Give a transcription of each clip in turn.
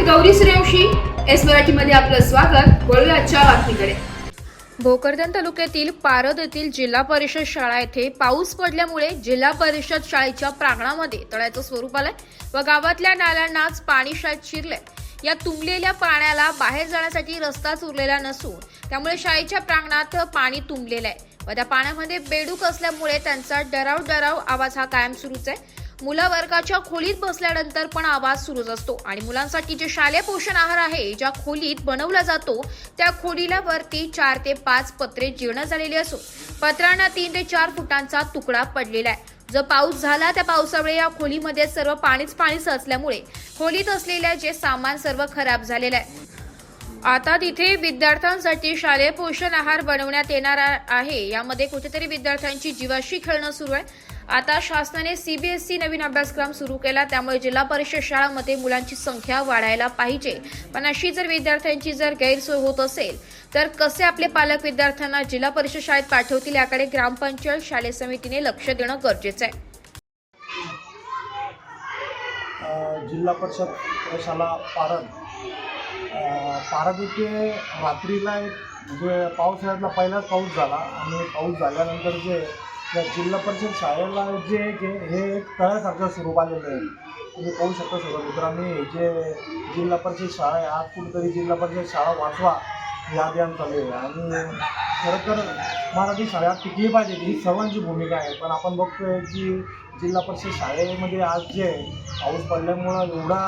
Gauri Suryavanshi, S मराठीमध्ये आपलं स्वागत। वळूया आजच्या बातमीकडे। भोकरदन तालुक्यातील पारद येथील जिल्हा परिषद शाळा येथे पाऊस पडल्यामुळे जिल्हा परिषद शाळेच्या प्रांगणामध्ये तळ्याचं स्वरूप आलंय व गावातल्या नाल्यांनाच पाणी शाळेत शिरलंय। या तुंबलेल्या पाण्याला बाहेर जाण्यासाठी रस्ताच उरलेला नसून त्यामुळे शाळेच्या प्रांगणात पाणी तुंबलेलं आहे व त्या पाण्यामध्ये बेडूक असल्यामुळे त्यांचा डराव आवाज हा कायम सुरूच आहे। मुलं वर्गाच्या खोलीत बसल्यानंतर पण आवाज सुरूच असतो आणि मुलांसाठी जे शालेय पोषण आहार आहे ज्या खोलीत बनवला जातो त्या खोलीला वरती 4 ते 5 पत्रे जीर्ण झालेली असून पत्रांना 3 ते 4 फुटांचा तुकडा पडलेला आहे। जर पाऊस झाला त्या पावसामुळे या खोलीमध्ये सर्व पाणी साचल्यामुळे खोलीत असलेले जे सामान सर्व खराब झालेलं आहे। आता तिथे विद्यार्थ्यांसाठी शालेय पोषण आहार बनवण्यात येणार आहे। यामध्ये कुठेतरी विद्यार्थ्यांची जीवाशी खेळणं सुरू आहे। आता शासनाने सीबीएसई नवीन अभ्यासक्रम सुरू केला त्यामुळे जिल्हा परिषद शाळांमध्ये मुलांची संख्या वाढायला पाहिजे, पण अशी जर विद्यार्थ्यांची गैरसोय होत असेल तर कसे आपले पालक विद्यार्थ्यांना जिल्हा परिषद शाळेत पाठवतील याकडे ग्रामपंचायत शालेय समितीने लक्ष देणं गरजेचं आहे। जिल्हा परिषद शाळा पारद इथे रात्रीला म्हणजे पावसाळ्यातला पहिलाच पाऊस झाला आणि पाऊस झाल्यानंतर त्या जिल्हा परिषद शाळेला हे एक तळ्यासारखं स्वरूप आलेलं आहे। तुम्ही पाहू शकता सर्व मित्रांनी, जे जिल्हा परिषद शाळा आहे आज कुठेतरी जिल्हा परिषद शाळा वाचवा हे अभियान चालू आहे आणि खरं तर मराठी शाळेत टिकली पाहिजे ही सर्वांची भूमिका आहे। पण आपण बघतोय की जिल्हा परिषद शाळेमध्ये आज पाऊस पडल्यामुळं एवढा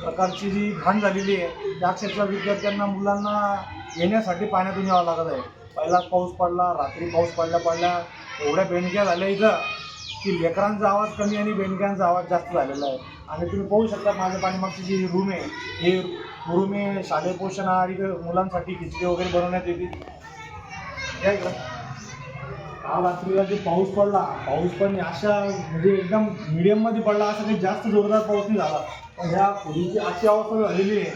प्रकारची जी घाण झालेली आहे त्या अक्षरशः विद्यार्थ्यांना मुलांना येण्यासाठी पाण्यातून यावं लागत आहे। पहिलाच पाऊस पडला, रात्री पाऊस पडल्या एवढ्या बेंडक्या झाल्या इथं की लेकरांचा आवाज कमी आणि बेंडक्यांचा आवाज जास्त झालेला आहे। आणि तुम्ही पाहू शकता माझ्या पाठीमागची जी रूम आहे ही रूम आहे शालेय पोषण आहार मुलांसाठी खिचडी वगैरे बनवण्यात येते। काल रात्रीला जे पाऊस पडला, पाऊस पण अशा म्हणजे एकदम मीडियममध्ये पडला, असा काही जास्त जोरदार पाऊस नाही झाला, पण ह्या खोलीची अशी अवस्था झालेली आहे।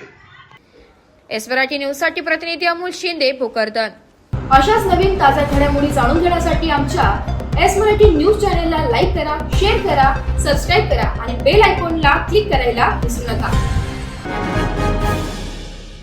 एस मराठी न्यूजसाठी प्रतिनिधी अमोल शिंदे, भोकरदन। अशाच नवीन ताज्या घडामोडी जाणून घेण्यासाठी आमच्या एस मराठी न्यूज चॅनलला लाईक करा, शेअर करा, सबस्क्राईब करा आणि बेल आयकॉनला क्लिक करायला विसरू नका।